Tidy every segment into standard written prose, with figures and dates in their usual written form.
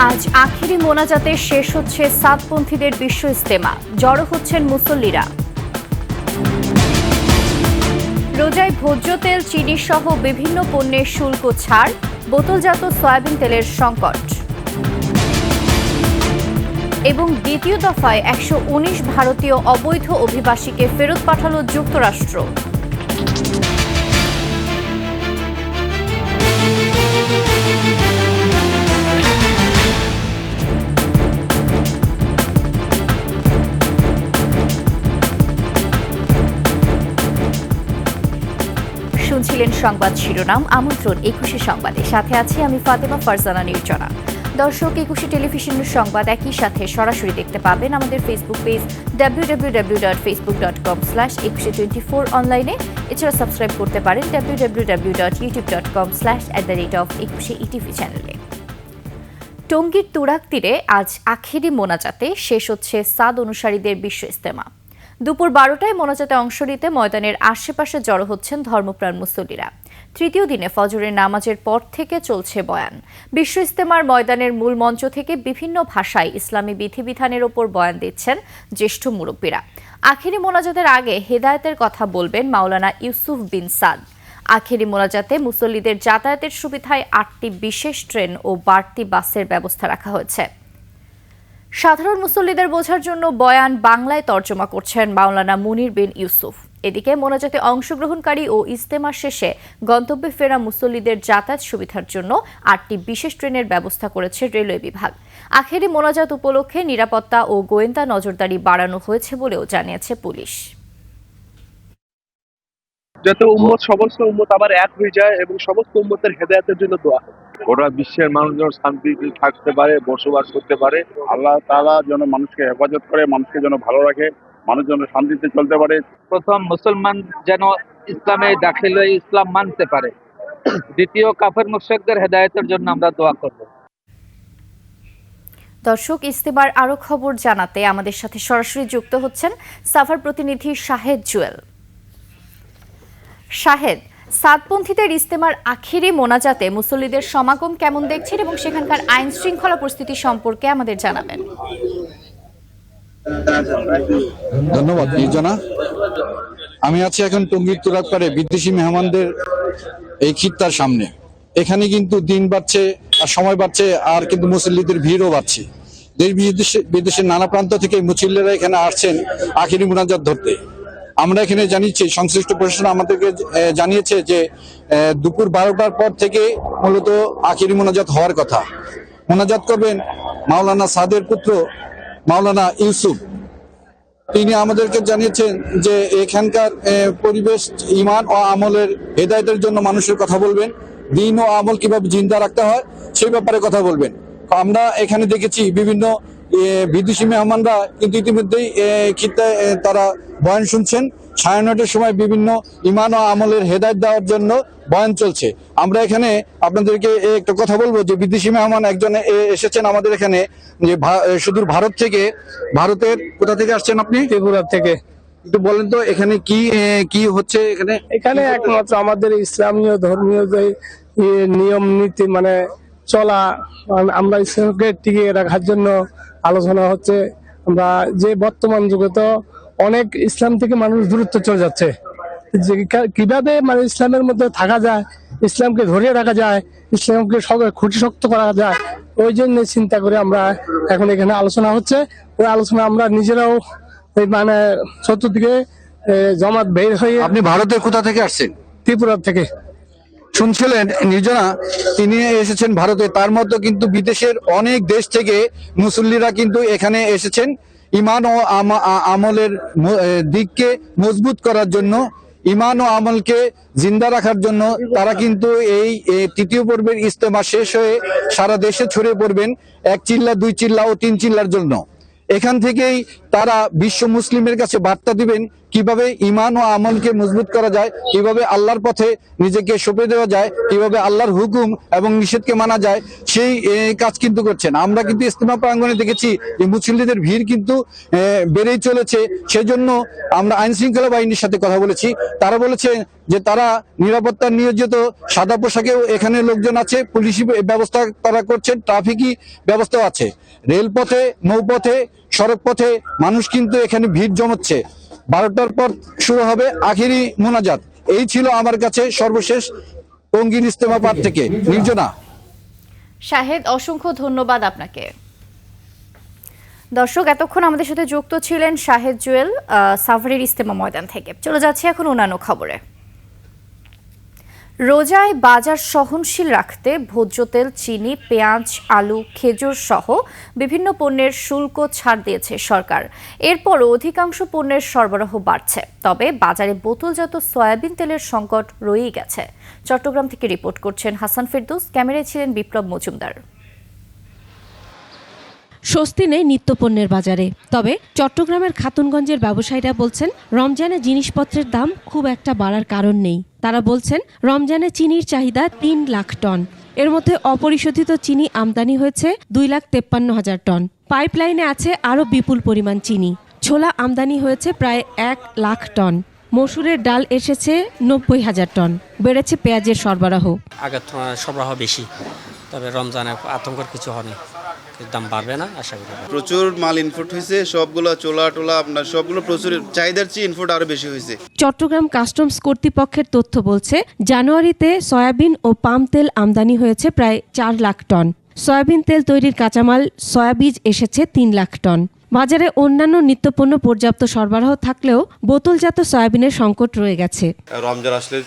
আজ আখেরি মোনাজাতে শেষ হচ্ছে সাতপন্থীদের বিশ্ব ইজতেমা, জড়ো হচ্ছেন মুসল্লিরা। রোজায় ভোজ্য তেল, চিনি সহ বিভিন্ন পণ্যের শুল্ক ছাড়, বোতলজাত সয়াবিন তেলের সংকট এবং দ্বিতীয় দফায় ১১৯ ভারতীয় অবৈধ অভিবাসীকে ফেরত পাঠাল যুক্তরাষ্ট্র। শুনছিলেন সংবাদ শিরোনাম। আমন্ত্রণ ২১শে সংবাদে, সাথে আছি আমি ফাতেমা ফারজানা নির্জনা। দর্শক, ২১শে টেলিভিশনের সংবাদ একই সাথে সরাসরি দেখতে পাবেন আমাদের ফেসবুক পেজ www.facebook.com/2124 অনলাইনে। এছাড়া সাবস্ক্রাইব করতে পারেন www.youtube.com/@21ETV চ্যানেলে। টঙ্গীর তুরাগ তীরে আজ আখেরি মোনাজাতে শেষ হচ্ছে সাদ অনুসারীদের বিশ্ব ইজতেমা। দুপুর ১২টায় মোনাজাতে অংশ নিতে ময়দানের আশেপাশে জড়ো হচ্ছেন ধর্মপ্রাণ মুসল্লিরা। তৃতীয় দিনে ফজরের নামাজের পর থেকে চলছে বয়ান। বিশ্ব ইজতেমার ময়দানের মূল মঞ্চ থেকে বিভিন্ন ভাষায় ইসলামী বিধিবিধানের ওপর বয়ান দিচ্ছেন জ্যেষ্ঠ মুরব্বীরা। আখেরি মোনাজাতের আগে হেদায়েতের কথা বলবেন মাওলানা ইউসুফ বিন সাদ। আখেরি মোনাজাতে মুসল্লিদের যাতায়াতের সুবিধায় ৮টি বিশেষ ট্রেন ও বাড়তি বাসের ব্যবস্থা রাখা হয়েছে। সাধারণ মুসল্লিদের বোঝার জন্য বয়ান বাংলায় তর্জমা করছেন মাওলানা মুনির বিন ইউসুফ। এদিকে মোনাজাতে অংশগ্রহণকারী ও ইজতেমা শেষে গন্তব্যে ফেরা মুসল্লিদের যাতায়াত সুবিধার জন্য ৮টি বিশেষ ট্রেনের ব্যবস্থা করেছে রেলওয়ে বিভাগ। আখেরি মোনাজাত উপলক্ষে নিরাপত্তা ও গোয়েন্দা নজরদারি বাড়ানো হয়েছে বলেও জানিয়েছে পুলিশ। যাতে সমস্ত উম্মত আবার এক হয়ে যায় এবং সমস্ত উম্মতের হেদায়েতের জন্য দোয়া হয়। গোটা বিশ্বের মানুষজন শান্তিতে থাকতে পারে, বসবাস করতে পারে। আল্লাহ তাআলা যেন মানুষকে হেফাজত করে, মানুষকে যেন ভালো রাখে, মানুষ যেন শান্তিতে চলতে পারে। প্রথম মুসলমান যেন ইসলামে দাখিল হয়ে ইসলাম মানতে পারে। দ্বিতীয়, কাফের মুশরিকদের হেদায়েতের জন্য আমরা দোয়া করব। দর্শক, ইজতেমার আরো খবর জানাতে আমাদের সাথে সরাসরি যুক্ত হচ্ছেন সাভার প্রতিনিধি শাহেদ জুয়েল। শাহেদ, সাতপন্থীদের ইজতেমার আখেরি মোনাজাতে মুসল্লিদের সমাগম কেমন দেখছেন এবং সেখানকার আইন শৃঙ্খলা পরিস্থিতি সম্পর্কে আমাদের জানাবেন। ধন্যবাদ নির্জনা। আমি আছি এখন টঙ্গীর তুরাগপাড়ে বিদেশি মেহমানদের এই খিত্তার সামনে। এখানে কিন্তু দিন বাড়ছে আর সময় বাড়ছে, আর কিন্তু মুসল্লিদের ভিড়ও বাড়ছে। দেশ বিদেশের নানা প্রান্ত থেকে মুসল্লিরা এখানে আসছেন আখেরি মোনাজাত ধরতে। আমরা এখানে জানিয়েছি, সংশ্লিষ্ট প্রশাসন আমাদেরকে জানিয়েছে যে দুপুর 12টার পর থেকে মূলত আখেরি মোনাজাত হওয়ার কথা। মোনাজাত করবেন মাওলানা সাদের পুত্র মাওলানা ইউসুফ। তিনি আমাদেরকে জানিয়েছেন যে এখানকার পরিবেশ, ইমান ও আমলের হেদায়েতের জন্য মানুষের কথা বলবেন, দিন ও আমল কিভাবে জিন্দা রাখতে হয় সেই ব্যাপারে কথা বলবেন। আমরা এখানে দেখেছি বিভিন্ন বিদেশি মেহমানরা কিন্তু ইতিমধ্যেই তারা বয়ান শুনছেন। 9:30টার সময় বিভিন্ন ইমান ও আমলের হেদায়েত দেওয়ার জন্য বয়ান চলছে। আমরা এখানে আপনাদেরকে একটা কথা বলবো যে বিদেশি মেহমান একজন এসেছেন আমাদের এখানে, যে সুদূর ভারত থেকে। ভারতের কোথা থেকে আসছেন আপনি? ত্রিপুরা থেকে। একটু বলেন তো এখানে কি হচ্ছে? এখানে একমাত্র আমাদের ইসলামীয় ধর্মীয় যে নিয়ম নীতি মানে চলা, আমরা ইসলামকে টিকিয়ে রাখার জন্য আলোচনা হচ্ছে। আমরা যে বর্তমান যুগে তো অনেক ইসলাম থেকে মানুষ দূরত্ব চলে যাচ্ছে, যে কিভাবে মানে ইসলামের মধ্যে থাকা যায়, ইসলামকে ধরিয়ে রাখা যায়, ইসলামকে খুঁটি শক্ত করা যায়, ওই জন্য চিন্তা করে আমরা এখন এখানে আলোচনা হচ্ছে। ওই আলোচনা আমরা নিজেরাও মানে চতুর্দিকে জমাত বের হয়ে। আপনি ভারতের কোথা থেকে আসছেন? ত্রিপুরা থেকে। শুনছিলেন নির্জনা, তিনি এসেছেন ভারতে। তার মধ্যে কিন্তু বিদেশের অনেক দেশ থেকে মুসল্লিরা কিন্তু এখানে এসেছেন ইমান ও আমলের দিককে মজবুত করার জন্য, ইমান ও আমলকে জিন্দা রাখার জন্য। তারা কিন্তু এই তৃতীয় পর্বের ইজতেমা শেষ হয়ে সারা দেশে ছড়িয়ে পড়বেন 1 চিল্লা, 2 চিল্লা ও 3 চিল্লার জন্য। এখান থেকেই তারা বিশ্ব মুসলিমের কাছে বার্তা দিবেন কিভাবে ঈমান ও আমলকে মজবুত করা যায়, কিভাবে আল্লাহর পথে নিজেকে সঁপে দেওয়া যায়, কিভাবে আল্লাহর হুকুম এবং নিষেধকে মানা যায়, সেই কাজ কিন্তু করছেন। আমরা কিন্তু ইজতেমা প্রাঙ্গণে দেখেছি যে মুসল্লিদের ভিড় কিন্তু বেড়েই চলেছে। সেজন্য আমরা আইন শৃঙ্খলা বাহিনীর সাথে কথা বলেছি, তারা বলেছে যে তারা নিরাপত্তা নিয়োজিত সাদা পোশাকেও এখানে লোকজন আছে, পুলিশি ব্যবস্থা তারা করছেন, ট্রাফিকই ব্যবস্থাও আছে। রেলপথে, নৌপথে, সড়ক পথে মানুষ কিন্তু এখানে ভিড় জমাচ্ছে। 12টার পর শুরু হবে আখিরি মোনাজাত। এই ছিল আমার কাছে সর্বশেষ টঙ্গীর ইজতেমা পাঠ থেকে। নির্জনা। শাহেদ, অসংখ্য ধন্যবাদ আপনাকে। দর্শক, এতক্ষণ আমাদের সাথে যুক্ত ছিলেন শাহেদ জুয়েল সাভারের ইজতেমা ময়দান থেকে। চলে যাচ্ছে এখন অন্যান্য খবরে। রোজায় বাজার সহনশীল রাখতে ভোজ্য তেল, চিনি, পেঁয়াজ, আলু, খেজুর সহ বিভিন্ন পণ্যের শুল্ক ছাড় দিয়েছে সরকার। এরপরও অধিকাংশ পণ্যের সরবরাহ বাড়ছে, তবে বাজারে বোতলজাত সয়াবিন তেলের সংকট রয়েই গেছে। চট্টগ্রাম থেকে রিপোর্ট করছেন হাসান ফেরদৌস, ক্যামেরায় ছিলেন বিপ্লব মজুমদার। স্বস্তি নেই নিত্যপণ্যের বাজারে, তবে চট্টগ্রামের খাতুনগঞ্জের ব্যবসায়ীরা বলছেন রমজানে জিনিসপত্রের দাম খুব একটা বাড়ার কারণ নেই। তারা বলছেন রমজানে চিনির চাহিদা 3 লাখ টন, এর মধ্যে অপরিশোধিত চিনি আমদানি হয়েছে 2,53,000 টন। পাইপলাইনে আছে আরও বিপুল পরিমাণ চিনি। ছোলা আমদানি হয়েছে প্রায় 1 লাখ টন। মসুরের ডাল এসেছে 90,000 টন। বেড়েছে পেঁয়াজের সরবরাহ। আগের তুলনায় সরবরাহ বেশি, তবে রমজানে আতঙ্কের কিছু হয়নি, দাম বাড়বে না আশা করি। প্রচুর মাল ইনপুট হয়েছে, সবগুলো চোলা টোলা আপনার সবগুলো প্রচুর চাহিদার চেয়ে ইনপুট আরো বেশি হয়েছে। চট্টগ্রাম কাস্টমস কর্তৃপক্ষের তথ্য বলছে জানুয়ারিতে সয়াবিন ও পাম তেল আমদানি হয়েছে প্রায় 4 লাখ টন। সয়াবিন তেল তৈরির কাঁচামাল সয়াবীজ এসেছে 3 লাখ টন। বাজারে অন্যান্য নিত্যপণ্য পর্যাপ্ত সরবরাহ থাকলেও বোতলজাত সয়াবিনের সংকট রয়ে গেছে। রমজান আসলে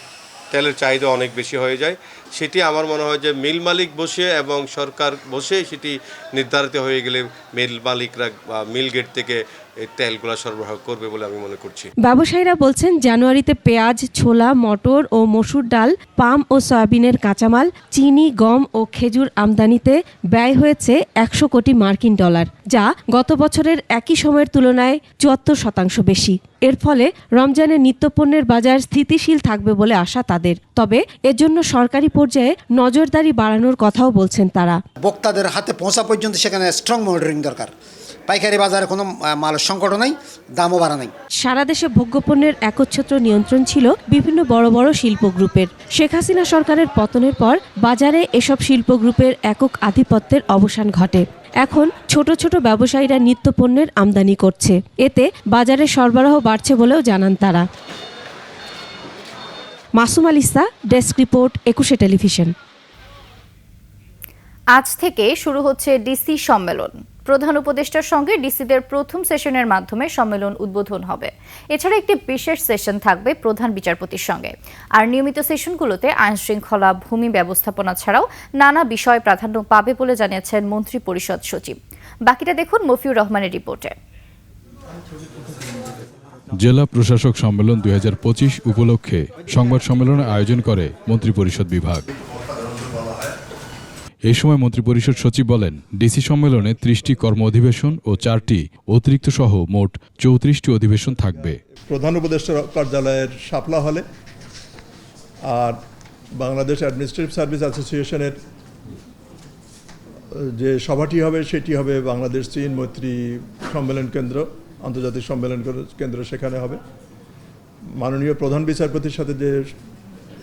তেলের চাহিদা অনেক বেশি হয়ে যায়, সেটি আমার মনে হয় যে মিল মালিক বসে এবং সরকার বসে সেটি নির্ধারিত হয়ে গেলে মিল মালিকরা বা মিল গেট থেকে এই তেলগুলো সরবরাহ করবে বলে আমি মনে করছি। ব্যবসায়ীরা বলছেন জানুয়ারিতে পেঁয়াজ, ছোলা, মটর ও মসুর ডাল, পাম ও সয়াবিনের কাঁচামাল, চিনি, গম ও খেজুর আমদানিতে ব্যয় হয়েছে 100 কোটি মার্কিন ডলার, যা গত বছরের একই সময়ের তুলনায় 74% বেশি। এর ফলে রমজানে নিত্যপণ্যের বাজার স্থিতিশীল থাকবে বলে আশা তাদের। তবে এর জন্য সরকারি পর্যায়ে নজরদারি বাড়ানোর কথাও বলছেন তারা। ভোক্তাদের হাতে পৌঁছা পর্যন্ত সেখানে স্ট্রং মনিটরিং দরকার। পাইকারি বাজারে কোনো মালের সংকটও নাই, দামও বাড়া নাই। সারা দেশে ভোগ্যপণ্যের একচ্ছত্র নিয়ন্ত্রণ ছিল বিভিন্ন বড় বড় শিল্প গ্রুপের। শেখ হাসিনা সরকারের পতনের পর বাজারে এসব শিল্প গ্রুপের একক আধিপত্যের অবসান ঘটে। এখন ছোট ছোট ব্যবসায়ীরা নিত্যপণ্যের আমদানি করছে, এতে বাজারে সরবরাহ বাড়ছে বলেও জানান তারা। Masum আলিসা, desk report, 21 television. আজ থেকে শুরু হচ্ছে ডিসি সম্মেলন। প্রধান উপদেষ্টার সঙ্গে ডিসিদের প্রথম সেশনের মাধ্যমে সম্মেলন উদ্বোধন হবে। এছাড়া একটি বিশেষ সেশন থাকবে প্রধান বিচারপতির সঙ্গে। আর নিয়মিত সেশনগুলোতে আইন শৃঙ্খলা, ভূমি ব্যবস্থাপনা ছাড়াও নানা বিষয় প্রাধান্য পাবে বলে জানিয়েছেন মন্ত্রী পরিষদ সচিব। বাকিটা দেখুন মফিউর রহমানের রিপোর্টে। জেলা প্রশাসক সম্মেলন 2025 উপলক্ষে সংবাদ সম্মেলনের আয়োজন করে মন্ত্রিপরিষদ বিভাগ। এই সময় মন্ত্রিপরিষদ সচিব বলেন, ডিসি সম্মেলনে 30টি কর্ম অধিবেশন ও 4টি অতিরিক্ত সহ মোট 34টি অধিবেশন থাকবে। প্রধান উপদেষ্টার কার্যালয়ের শাপলা হলে আর বাংলাদেশ অ্যাডমিনিস্ট্রেটিভ সার্ভিস অ্যাসোসিয়েশনের যে সভাটি হবে সেটি হবে বাংলাদেশ চীন মৈত্রী সম্মেলন কেন্দ্র, আন্তর্জাতিক সম্মেলন কেন্দ্র, সেখানে হবে। মাননীয় প্রধান বিচারপতির সাথে যে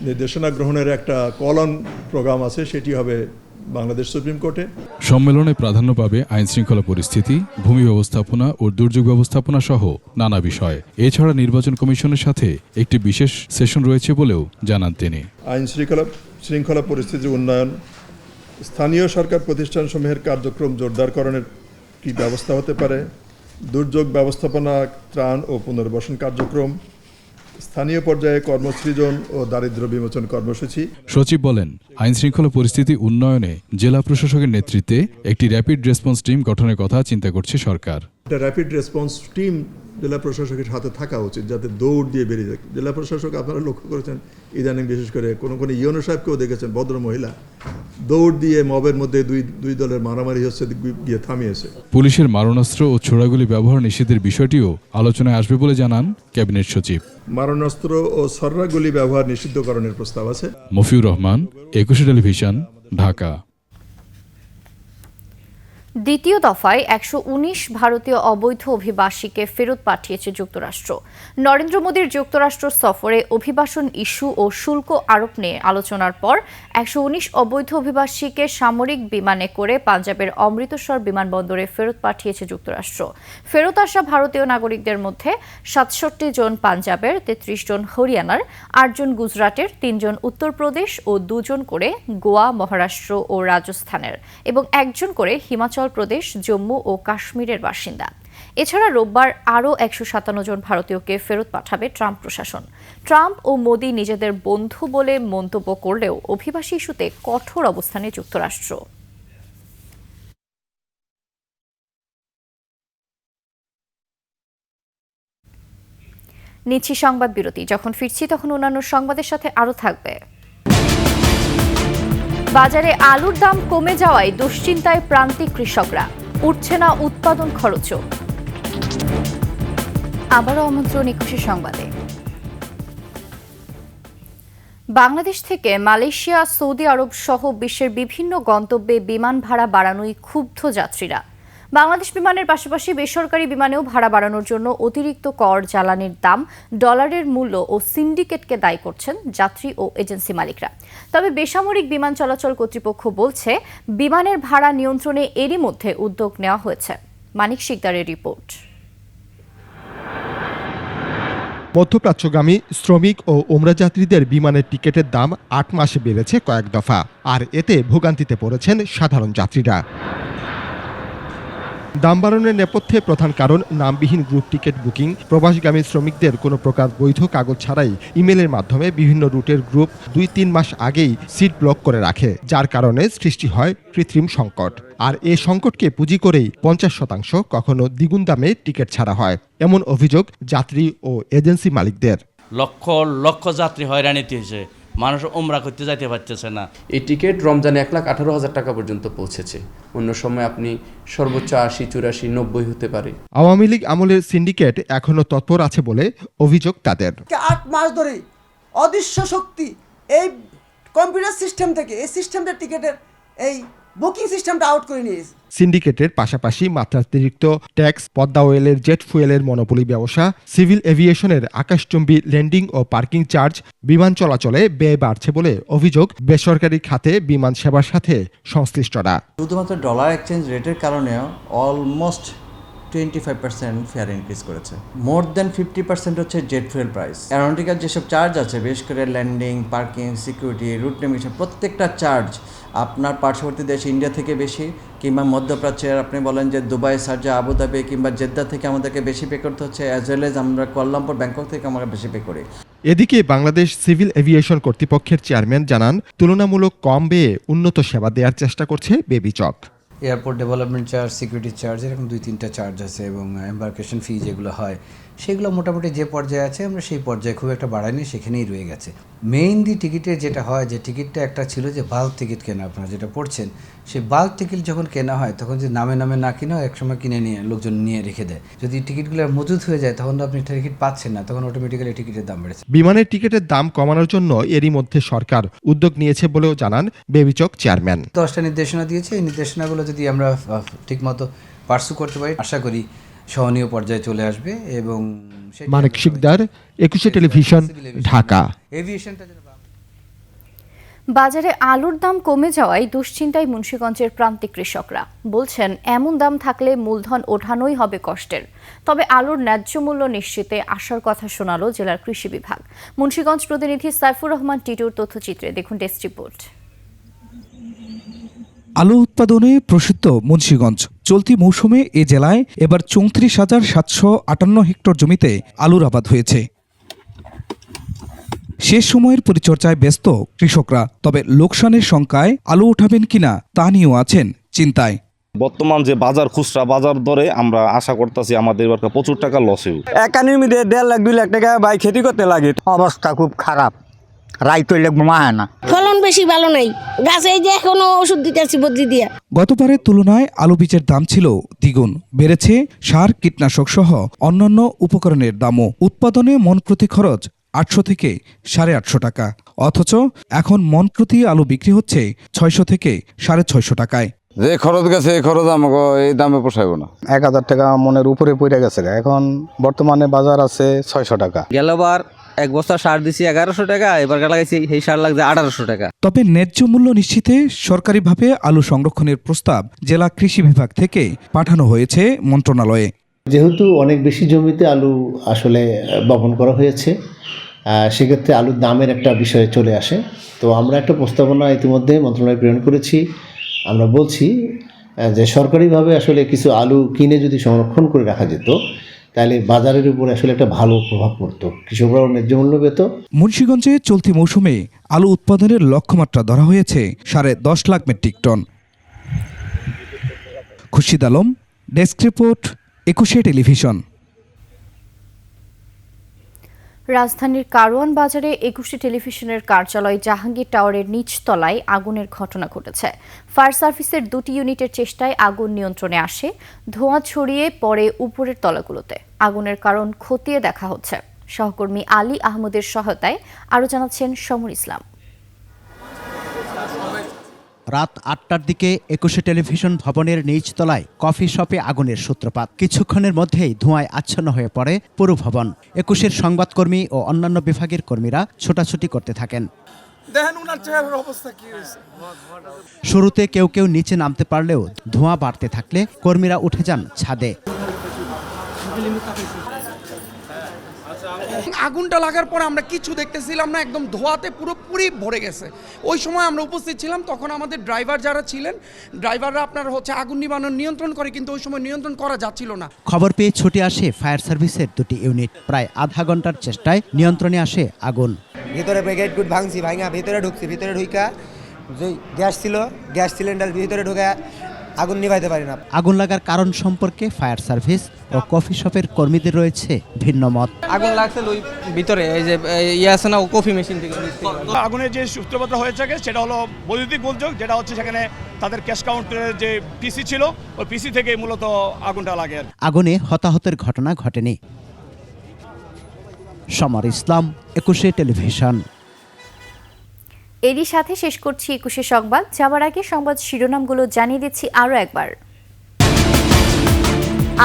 নির্দেশনা গ্রহণের একটা কল অন প্রোগ্রাম আছে সেটি হবে বাংলাদেশ সুপ্রিম কোর্টে। সম্মেলনে প্রাধান্য পাবে আইন শৃঙ্খলা পরিস্থিতি, ভূমি ব্যবস্থাপনা ও দুর্যোগ ব্যবস্থাপনা সহ নানা বিষয়। এছাড়া নির্বাচন কমিশনের সাথে একটি বিশেষ সেশন রয়েছে বলেও জানান তিনি। আইন শৃঙ্খলা পরিস্থিতির উন্নয়ন, স্থানীয় সরকার প্রতিষ্ঠানসমূহের কার্যক্রম জোরদারকরণের কী ব্যবস্থা হতে পারে, দুর্যোগ ব্যবস্থাপনা, ত্রাণ ও পুনর্বাসন কার্যক্রম, স্থানীয় পর্যায়ে কর্মসৃজন ও দারিদ্র্য বিমোচন কর্মসূচি। সচিব বলেন, আইন শৃঙ্খলা পরিস্থিতি উন্নয়নে জেলা প্রশাসকের নেতৃত্বে একটি র্যাপিড রেসপন্স টিম গঠনের কথা চিন্তা করছে সরকার। একটা র্যাপিড রেসপন্স টিম জেলা প্রশাসকের হাতে থাকা উচিত, যাতে দৌড় দিয়ে বেরিয়ে যায়। জেলা প্রশাসক আপনারা লক্ষ্য করেছেন ইদানিং বিশেষ করে কোনো ইউনো সাহেবকেও দেখেছেন, ভদ্র মহিলা দৌড় দিয়ে মবের মধ্যে দুই দলের মারামারি হচ্ছে গিয়ে থামিয়েছে। পুলিশের মারণাস্ত্র ও ছোড়াগুলি ব্যবহার নিষেধের বিষয়টিও আলোচনায় আসবে বলে জানান ক্যাবিনেট সচিব। মারণাস্ত্র ও ছররাগুলি ব্যবহার নিষিদ্ধকরণের প্রস্তাব আছে। মফিউর রহমান, একুশে টেলিভিশন, ঢাকা। দ্বিতীয় দফায় 119 ভারতীয় অবৈধ অভিবাসীকে ফেরত পাঠিয়েছে যুক্তরাষ্ট্র। নরেন্দ্র মোদীর যুক্তরাষ্ট্র সফরে অভিবাসন ইস্যু ও শুল্ক আরোপ নিয়ে আলোচনার পর 119 অবৈধ অভিবাসীকে সামরিক বিমানে করে পাঞ্জাবের অমৃতসর বিমানবন্দরে ফেরত পাঠিয়েছে যুক্তরাষ্ট্র। ফেরত আসা ভারতীয় নাগরিকদের মধ্যে 67 জন পাঞ্জাবের, 33 জন হরিয়ানার, 8 জন গুজরাটের, 3 জন উত্তরপ্রদেশ ও 2 জন করে গোয়া, মহারাষ্ট্র ও রাজস্থানের এবং 1 জন করে হিমাচল প্রদেশ, জম্মু ও কাশ্মীরের বাসিন্দা। এছাড়া রোববার আরও 157 জন ভারতীয়কে ফেরত পাঠাবে ট্রাম্প প্রশাসন। ট্রাম্প ও মোদি নিজেদের বন্ধু বলে মন্তব্য করলেও অভিবাসী ইস্যুতে কঠোর অবস্থানে যুক্তরাষ্ট্র। নিচ্ছি সংবাদ বিরতি। যখন ফিরছি তখন অন্যান্য সংবাদের সাথে আরও থাকবে। বাজারে আলুর দাম কমে যাওয়ায় দুশ্চিন্তায় প্রান্তিক কৃষকরা, উঠছে না উৎপাদন খরচও। আবারও আমন্ত্রণ 21 সংবাদে। বাংলাদেশ থেকে মালয়েশিয়া, সৌদি আরব সহ বিশ্বের বিভিন্ন গন্তব্যে বিমান ভাড়া বাড়ানোয় ক্ষুব্ধ যাত্রীরা। বাংলাদেশ বিমানের পাশাপাশি বেসরকারি বিমানেও ভাড়া বাড়ানোর জন্য অতিরিক্ত কর, জ্বালানির দাম, ডলারের মূল্য ও সিন্ডিকেটকে দায়ী করছেন যাত্রী ও এজেন্সি মালিকরা। তবে বেসামরিক বিমান চলাচল কর্তৃপক্ষ বলছে, বিমানের ভাড়া নিয়ন্ত্রণে এরই মধ্যে উদ্যোগ নেওয়া হয়েছে। মানিক শিকদারের রিপোর্ট। মধ্যপ্রাচ্যগামী শ্রমিক ও ওমরা যাত্রীদের বিমানের টিকিটের দাম 8 মাসে বেড়েছে কয়েক দফা, আর এতে ভোগান্তিতে পড়েছেন সাধারণ যাত্রীরা। দাম বাড়ানোর নেপথ্যে প্রধান কারণ নামবিহীন গ্রুপ টিকিট বুকিং। প্রবাসগামী শ্রমিকদের কোনো প্রকার বৈধ কাগজ ছাড়াই ইমেলের মাধ্যমে বিভিন্ন রুটের গ্রুপ 2-3 মাস আগেই সিট ব্লক করে রাখে, যার কারণে সৃষ্টি হয় কৃত্রিম সংকট। আর এই সংকটকে পুঁজি করেই 50% কখনো দ্বিগুণ দামে টিকিট ছাড়া হয়, এমন অভিযোগ যাত্রী ও এজেন্সি মালিকদের। লক্ষ লক্ষ যাত্রী হয়রানিতে হয়েছে, মানুষ ওমরা করতে যাইতে পারতেছে না। এই টিকিট রমজানে 1,18,000 টাকা পর্যন্ত পৌঁছেছে, অন্য সময় আপনি সর্বোচ্চ 80, 84, 90 হতে পারে। আওয়ামী লীগ আমলের সিন্ডিকেট এখনো তৎপর আছে বলে অভিযোগ তাদের। 8 মাস ধরে অদৃশ্য শক্তি এই কম্পিউটার সিস্টেম থেকে, এই সিস্টেমটা টিকিটের এই বুকিং সিস্টেমটা আউট করে নিয়েছে। সিন্ডিকেটের পাশাপাশি মাত্রাতিরিক্ত ট্যাক্স, পদ্মা অয়েলের জেট ফুয়েলের মনোপলি ব্যবসা, সিভিল এভিয়েশনের আকাশচুম্বী ল্যান্ডিং ও পার্কিং চার্জ, বিমান চলাচলে ব্যয় বাড়ছে বলে অভিযোগ বেসরকারি খাতে বিমান সেবার সাথে সংশ্লিষ্টরা। শুধুমাত্র ডলার এক্সচেঞ্জ রেটের কারণে অলমোস্ট 25% ফেয়ার ইনক্রিজ করেছে। মোর দেন 50% হচ্ছে জেট ফুয়েল প্রাইস। অ্যারোনটিক্যাল যেসব চার্জ আছে, বিশেষ করে landing, parking, security, route navigation, প্রত্যেকটা চার্জ আপনার পার্শ্ববর্তী দেশ ইন্ডিয়া থেকে বেশি, কিংবা মধ্যপ্রাচ্যের আপনি বলেন যে দুবাই, শারজা, আবুধাবি কিংবা জেদ্দা থেকে আমাদেরকে বেশি পে করতে হচ্ছে, অ্যাজ ওয়েল এজ আমরা কুয়ালালামপুর, ব্যাংকক থেকে আমরা বেশি পে করি। এদিকে বাংলাদেশ সিভিল এভিয়েশন কর্তৃপক্ষের চেয়ারম্যান জানান, তুলনামূলক কম ব্যয়ে উন্নত সেবা দেওয়ার চেষ্টা করছে বেবিচক। Airport development charge, security charge, এরকম 2-3টা চার্জ আছে এবং এম্বার্কেশন ফি যেগুলো হয় সেগুলো মোটামুটি যে পর্যায়ে আছে আমরা সেই পর্যায়ে খুব একটা বাড়াইনি, সেখানেই রয়ে গেছে। মেইনলি টিকিটে যেটা হয়, যে টিকিটটা একটা ছিল যে বাল্ক টিকিট কেনা, আপনারা যেটা পড়ছেন, সেই বাল্ক টিকিট যখন কেনা হয় তখন যে নামে নামে না কিনা একসময় কিনে নিয়ে লোকজন নিয়ে রেখে দেয়। যদি টিকিটগুলো মজুদ হয়ে যায় তখন তো আপনি টিকিট পাচ্ছেন না, তখন অটোমেটিক্যালি টিকিটের দাম বেড়েছে। বিমানের টিকিটের দাম কমানোর জন্য এরই মধ্যে সরকার উদ্যোগ নিয়েছে বলেও জানান বেবিচক চেয়ারম্যান। 10টা নির্দেশনা দিয়েছে, এই নির্দেশনাগুলো যদি আমরা ঠিকমতো পার্সু করতে পারি, আশা করি সহনীয় পর্যায়ে চলে আসবে। এবং মানিক শিকদার, 21 টেলিভিশন, ঢাকা। বাজারে আলুর দাম কমে যাওয়ায় দুশ্চিন্তায় মুন্সিগঞ্জের প্রান্তিক কৃষকরা। বলছেন, এমন দাম থাকলে মূলধন ওঠানোই হবে কষ্টের। তবে আলুর ন্যায্য মূল্য নিশ্চিতে আসার কথা শোনালো জেলার কৃষি বিভাগ। মুন্সিগঞ্জ প্রতিনিধি সাইফুর রহমান টিটুর তথ্যচিত্রে দেখুন ডেস্ক রিপোর্ট। আলু উৎপাদনে প্রসিদ্ধ মুন্সিগঞ্জ। চলতি মৌসুমে এ জেলায় এবার 34,758 হেক্টর জমিতে আলুর আবাদ হয়েছে। শেষ সময়ের পরিচর্যায় ব্যস্ত কৃষকরা। তবে লোকসানের শঙ্কায় আলু উঠাবেন কিনা তা নিয়েও আছেন চিন্তায়। বর্তমান যে বাজার, খুচরা বাজার দরে আমরা আশা করতেছি আমাদের এবার প্রচুর টাকা লস হবে। একাডেমিতে 1.5 লাখ 2 লাখ টাকা ভাই খেতি করতে লাগে। অবস্থা খুব খারাপ, রাই তৈলে মায় না, ফলন বেশি ভালো নাই, গাছে এই যে এখনো ওষুধ দিতেছি বদ্রি দিয়া। গতবারের তুলনায় আলু বীজের দাম ছিল দ্বিগুণ, বেড়েছে সার, কীটনাশক সহ অন্যান্য উপকরণের দামও। উৎপাদনে মন প্রতি খরচ 800 থেকে 850 টাকা, অথচ এখন মন প্রতি আলু বিক্রি হচ্ছে 600 থেকে 650 টাকায়। যে খরচ গেছে এই খরচ আমাকে এই দামে পোষাইব না। 1000 টাকা মনের উপরে পড়ে গেছে, এখন বর্তমানে বাজার আছে 600 টাকা। গেলবার এক বস্তা সার দিছি 1100 টাকা, এবার লাগাইছি সেই সার লাগছে 1800 টাকা। তবে ন্যায্য মূল্য নিশ্চিতে সরকারিভাবে আলু সংরক্ষণের প্রস্তাব জেলা কৃষি বিভাগ থেকে পাঠানো হয়েছে মন্ত্রণালয়ে। যেহেতু অনেক বেশি জমিতে আলু আসলে বপন করা হয়েছে, সেক্ষেত্রে আলুর দামের একটা বিষয় চলে আসে। তো আমরা একটা প্রস্তাবনা ইতিমধ্যে মন্ত্রণালয়ে প্রেরণ করেছি। আমরা বলছি যে সরকারিভাবে আসলে কিছু আলু কিনে যদি সংরক্ষণ করে রাখা যেত, তাহলে বাজারের উপরে আসলে একটা ভালো প্রভাব পড়তো, কৃষকরাও ন্যায্য মূল্য পেত। মুন্সিগঞ্জে চলতি মৌসুমে আলু উৎপাদনের লক্ষ্যমাত্রা ধরা হয়েছে 10.5 lakh metric ton. Khurshid Alam, desk report, 21 television. রাজধানীর কারওয়ান বাজারে 21 টেলিভিশনের কার্যালয় জাহাঙ্গীর টাওয়ারের নিচতলায় আগুনের ঘটনা ঘটেছে। ফায়ার সার্ভিসের 2টি ইউনিটের চেষ্টায় আগুন নিয়ন্ত্রণে আসে, ধোঁয়া ছড়িয়ে পড়ে উপরের তলাগুলোতে। আগুনের কারণ খতিয়ে দেখা হচ্ছে। সহকর্মী আলী আহমদের সহায়তায় আরও জানাচ্ছেন সমর ইসলাম। রাত 8টার দিকে 21 টেলিভিশন ভবনের নিচতলায় কফি শপে আগুনের সূত্রপাত। কিছুক্ষণের মধ্যেই ধোঁয়ায় আচ্ছন্ন হয়ে পড়ে পুরো ভবন। 21-এর সংবাদকর্মী ও অন্যান্য বিভাগের কর্মীরা ছোটাছুটি করতে থাকেন। শুরুতে কেউ কেউ নিচে নামতে পারলেও ধোঁয়া বাড়তে থাকলে কর্মীরা উঠে যান ছাদে। আগুনটা লাগার পর আমরা কিছু দেখতেছিলাম না, একদম ধোঁয়াতে পুরোপুরি ভরে গেছে। ওই সময় আমরা উপস্থিত ছিলাম, তখন আমাদের ড্রাইভার যারা ছিলেন, ড্রাইভাররা আপনার আগুন নিবানোর নিয়ন্ত্রণ করে, কিন্তু ওই সময় নিয়ন্ত্রণ করা যাচ্ছিল না। খবর পেয়ে ছুটে আসে ফায়ার সার্ভিসের 2টি ইউনিট। প্রায় আধা ঘন্টার চেষ্টায় নিয়ন্ত্রণে আসে আগুন। ভিতরে ব্রিগেড গুড ভাঙছি, ভাঙা ভিতরে ঢুকছি, ভিতরে ঢুকা যে গ্যাস ছিল, গ্যাস সিলিন্ডার ভিতরে ঢুকে আগুন নিভাইতে পারি না। আগুন লাগার কারণ সম্পর্কে ফায়ার সার্ভিস ও কফি শপের কর্মীদের রয়েছে ভিন্ন মত। আগুন লাগছে ওই ভিতরে এই যে আছে না কফি মেশিন থেকে। আগুনের যে সূত্রপাত হয়েছে সেটা হলো বৈদ্যুতিক গোলযোগ, যেটা হচ্ছে সেখানে তাদের ক্যাশ কাউন্টারের যে পিসি ছিল, ওই পিসি থেকে মূলত আগুনটা লাগে। আগুনে হতাহতের ঘটনা ঘটেনি। সমর ইসলাম, 21 টেলিভিশন। এরই সাথে শেষ করছি 21 সংবাদ। যাওয়ার আগে সংবাদ শিরোনামগুলো জানিয়ে দিচ্ছি আরও একবার।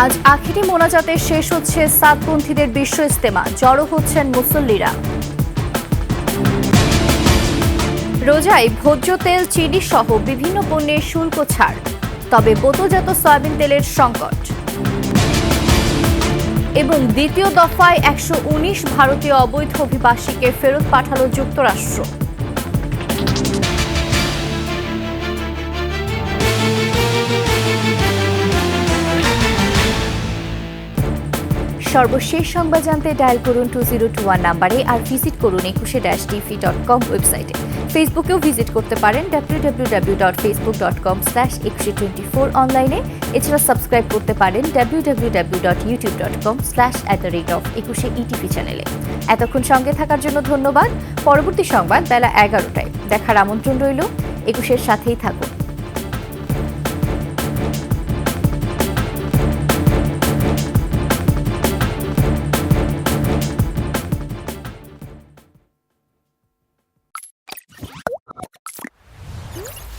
আজ আখিরি মোনাজাতে শেষ হচ্ছে সাতপন্থীদের বিশ্ব ইজতেমা, জড়ো হচ্ছেন মুসল্লিরা। রোজায় ভোজ্য তেল, চিনি সহ বিভিন্ন পণ্যের শুল্ক ছাড়, তবে বোতলজাত সয়াবিন তেলের সংকট। এবং দ্বিতীয় দফায় 119 ভারতীয় অবৈধ অভিবাসীকে ফেরত পাঠালো যুক্তরাষ্ট্র। সর্বশেষ সংবাদ জানতে ডায়াল করুন 2021 নাম্বারে, আর ভিজিট করুন 21-tv.com ওয়েবসাইটে। ফেসবুকেও ভিজিট করতে পারেন www.facebook.com/2124 অনলাইনে। এছাড়া সাবস্ক্রাইব করতে পারেন www.youtube.com/@21etv চ্যানেলে। এতক্ষণ সঙ্গে থাকার জন্য ধন্যবাদ। পরবর্তী সংবাদ বেলা 11টায় দেখার আমন্ত্রণ রইল। 21-এর সাথেই থাকুন।